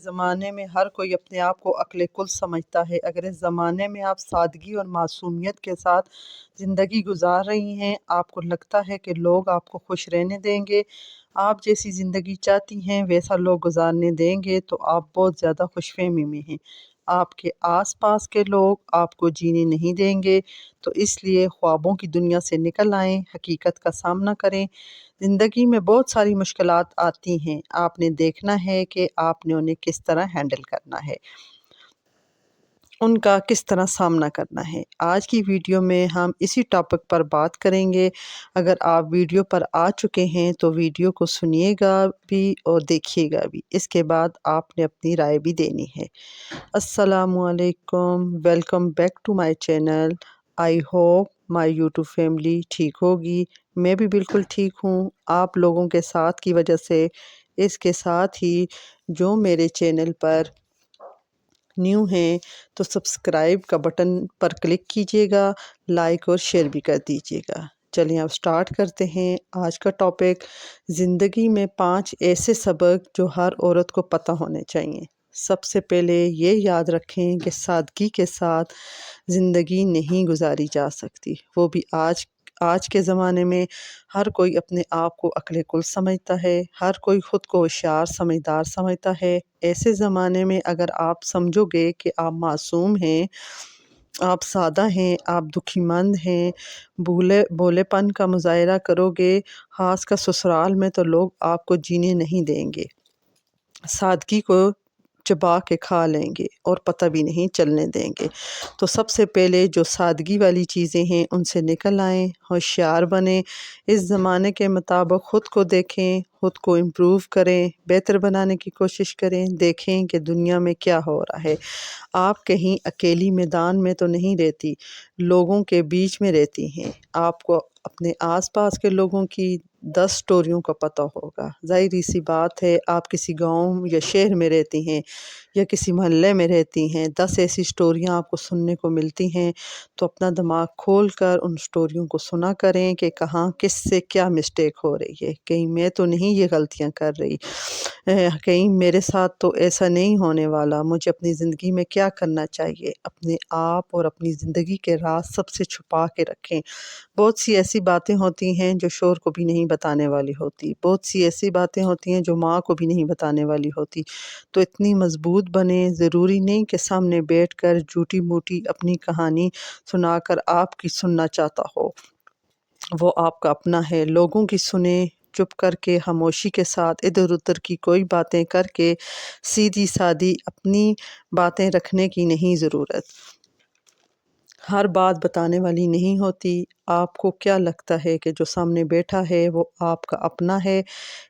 زمانے میں ہر کوئی اپنے آپ کو عقل کل سمجھتا ہے۔ اگر اس زمانے میں آپ سادگی اور معصومیت کے ساتھ زندگی گزار رہی ہیں، آپ کو لگتا ہے کہ لوگ آپ کو خوش رہنے دیں گے، آپ جیسی زندگی چاہتی ہیں ویسا لوگ گزارنے دیں گے، تو آپ بہت زیادہ خوش فہمی میں ہیں۔ آپ کے آس پاس کے لوگ آپ کو جینے نہیں دیں گے، تو اس لیے خوابوں کی دنیا سے نکل آئیں، حقیقت کا سامنا کریں۔ زندگی میں بہت ساری مشکلات آتی ہیں، آپ نے دیکھنا ہے کہ آپ نے انہیں کس طرح ہینڈل کرنا ہے، ان کا کس طرح سامنا کرنا ہے۔ آج کی ویڈیو میں ہم اسی ٹاپک پر بات کریں گے۔ اگر آپ ویڈیو پر آ چکے ہیں تو ویڈیو کو سنیے گا بھی اور دیکھیے گا بھی، اس کے بعد آپ نے اپنی رائے بھی دینی ہے۔ السلام علیکم، welcome back to my channel. I hope my YouTube family ٹھیک ہوگی۔ میں بھی بالکل ٹھیک ہوں، آپ لوگوں کے ساتھ کی وجہ سے۔ اس کے ساتھ ہی جو میرے چینل پر نیو ہیں تو سبسکرائب کا بٹن پر کلک کیجیے گا، لائک اور شیئر بھی کر دیجیے گا۔ چلیں اب سٹارٹ کرتے ہیں آج کا ٹاپک۔ زندگی میں 5 ایسے سبق جو ہر عورت کو پتہ ہونے چاہیے۔ سب سے پہلے یہ یاد رکھیں کہ سادگی کے ساتھ زندگی نہیں گزاری جا سکتی، وہ بھی آج کے زمانے میں۔ ہر کوئی اپنے آپ کو عقل کل سمجھتا ہے، ہر کوئی خود کو ہوشیار سمجھدار سمجھتا ہے۔ ایسے زمانے میں اگر آپ سمجھو گے کہ آپ معصوم ہیں، آپ سادہ ہیں، آپ دکھی مند ہیں، بھولے پن کا مظاہرہ کرو گے، خاص کر سسرال میں، تو لوگ آپ کو جینے نہیں دیں گے، سادگی کو چبا کے کھا لیں گے اور پتہ بھی نہیں چلنے دیں گے۔ تو سب سے پہلے جو سادگی والی چیزیں ہیں ان سے نکل آئیں، ہوشیار بنیں، اس زمانے کے مطابق خود کو دیکھیں، خود کو امپروو کریں، بہتر بنانے کی کوشش کریں، دیکھیں کہ دنیا میں کیا ہو رہا ہے۔ آپ کہیں اکیلی میدان میں تو نہیں رہتی، لوگوں کے بیچ میں رہتی ہیں۔ آپ کو اپنے آس پاس کے لوگوں کی 10 سٹوریوں کا پتہ ہوگا۔ ظاہری سی بات ہے، آپ کسی گاؤں یا شہر میں رہتی ہیں یا کسی محلے میں رہتی ہیں، 10 ایسی سٹوریاں آپ کو سننے کو ملتی ہیں، تو اپنا دماغ کھول کر ان سٹوریوں کو سنا کریں کہ کہاں کس سے کیا مسٹیک ہو رہی ہے، کہیں میں تو نہیں یہ غلطیاں کر رہی، کہیں میرے ساتھ تو ایسا نہیں ہونے والا، مجھے اپنی زندگی میں کیا کرنا چاہیے۔ اپنے آپ اور اپنی زندگی کے راز سب سے چھپا کے رکھیں۔ بہت سی ایسی باتیں ہوتی ہیں جو شوہر کو بھی نہیں بتانے والی ہوتی، بہت سی ایسی باتیں ہوتی ہیں جو ماں کو بھی نہیں بتانے والی ہوتی، تو اتنی مضبوط بنیں۔ ضروری نہیں کہ سامنے بیٹھ کر جھوٹی موٹی اپنی کہانی سنا کر آپ کی سننا چاہتا ہو، وہ آپ کا اپنا ہے، لوگوں کی سنیں، چپ کر کے خاموشی کے ساتھ، ادھر ادھر کی کوئی باتیں کر کے سیدھی سادی اپنی باتیں رکھنے کی نہیں ضرورت۔ ہر بات بتانے والی نہیں ہوتی۔ آپ کو کیا لگتا ہے کہ جو سامنے بیٹھا ہے وہ آپ کا اپنا ہے،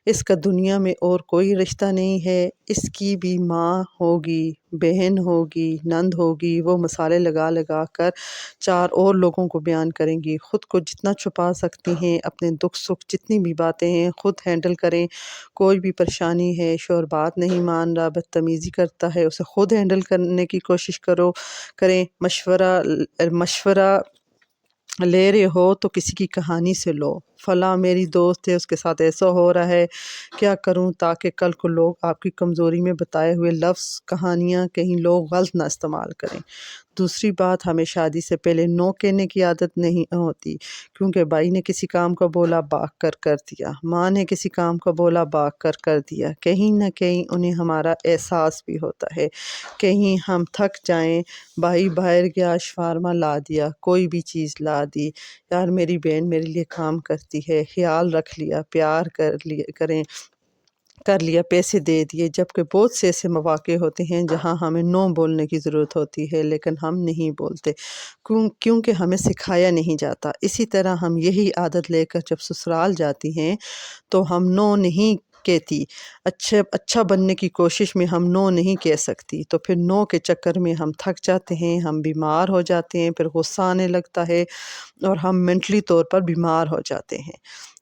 اس کا دنیا میں اور کوئی رشتہ نہیں ہے، اس کی بھی ماں ہوگی، بہن ہوگی، نند ہوگی، وہ مسالے لگا لگا کر 4 اور لوگوں کو بیان کریں گی۔ خود کو جتنا چھپا سکتی ہیں، اپنے دکھ سکھ جتنی بھی باتیں ہیں خود ہینڈل کریں۔ کوئی بھی پریشانی ہے، شوہر بات نہیں مان رہا، بدتمیزی کرتا ہے، اسے خود ہینڈل کرنے کی کوشش کریں۔ مشورہ لے رہے ہو تو کسی کی کہانی سے لو، فلاں میری دوست ہے، اس کے ساتھ ایسا ہو رہا ہے، کیا کروں، تاکہ کل کو لوگ آپ کی کمزوری میں بتائے ہوئے لفظ، کہانیاں کہیں لوگ غلط نہ استعمال کریں۔ دوسری بات، ہمیں شادی سے پہلے نو کہنے کی عادت نہیں ہوتی، کیونکہ بھائی نے کسی کام کا بولا بھاگ کر دیا، ماں نے کسی کام کا بولا بھاگ کر دیا، کہیں نہ کہیں انہیں ہمارا احساس بھی ہوتا ہے، کہیں ہم تھک جائیں، بھائی باہر گیا، شوارما لا دیا، کوئی بھی چیز لا دی، یار میری بہن میرے لیے کام کرتی ہے، خیال رکھ لیا، پیار کر لیا، پیسے دے دیے، جبکہ بہت سے ایسے مواقع ہوتے ہیں جہاں ہمیں نو بولنے کی ضرورت ہوتی ہے، لیکن ہم نہیں بولتے کیونکہ ہمیں سکھایا نہیں جاتا۔ اسی طرح ہم یہی عادت لے کر جب سسرال جاتی ہیں تو ہم نو نہیں کہتی، اچھا بننے کی کوشش میں ہم نو نہیں کہہ سکتی، تو پھر نو کے چکر میں ہم تھک جاتے ہیں، ہم بیمار ہو جاتے ہیں، پھر غصہ آنے لگتا ہے اور ہم مینٹلی طور پر بیمار ہو جاتے ہیں۔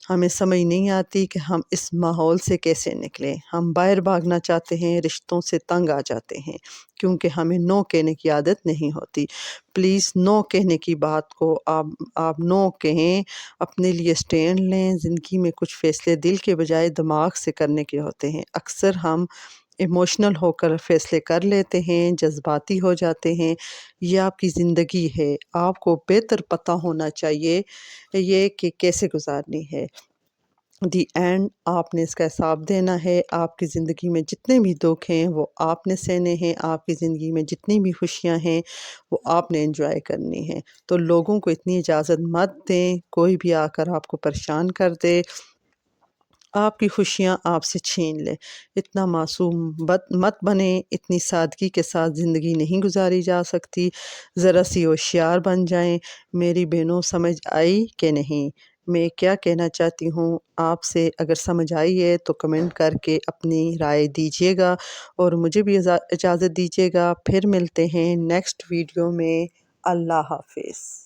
ہمیں سمجھ نہیں آتی کہ ہم اس ماحول سے کیسے نکلیں۔ ہم باہر بھاگنا چاہتے ہیں، رشتوں سے تنگ آ جاتے ہیں، کیونکہ ہمیں نو کہنے کی عادت نہیں ہوتی۔ پلیز نو کہنے کی بات کو آپ نو کہیں، اپنے لیے سٹینڈ لیں۔ زندگی میں کچھ فیصلے دل کے بجائے دماغ سے کرنے کے ہوتے ہیں۔ اکثر ہم ایموشنل ہو کر فیصلے کر لیتے ہیں، جذباتی ہو جاتے ہیں۔ یہ آپ کی زندگی ہے، آپ کو بہتر پتہ ہونا چاہیے یہ کہ کیسے گزارنی ہے۔ دی اینڈ آپ نے اس کا حساب دینا ہے۔ آپ کی زندگی میں جتنے بھی دکھ ہیں وہ آپ نے سہنے ہیں، آپ کی زندگی میں جتنی بھی خوشیاں ہیں وہ آپ نے انجوائے کرنی ہیں۔ تو لوگوں کو اتنی اجازت مت دیں، کوئی بھی آ کر آپ کو پریشان کر دے، آپ کی خوشیاں آپ سے چھین لے۔ اتنا معصوم مت بنیں، اتنی سادگی کے ساتھ زندگی نہیں گزاری جا سکتی۔ ذرا سی ہوشیار بن جائیں۔ میری بہنوں سمجھ آئی کہ نہیں؟ میں کیا کہنا چاہتی ہوں آپ سے؟ اگر سمجھ آئی ہے تو کمنٹ کر کے اپنی رائے دیجیے گا اور مجھے بھی اجازت دیجیے گا۔ پھر ملتے ہیں نیکسٹ ویڈیو میں۔ اللہ حافظ۔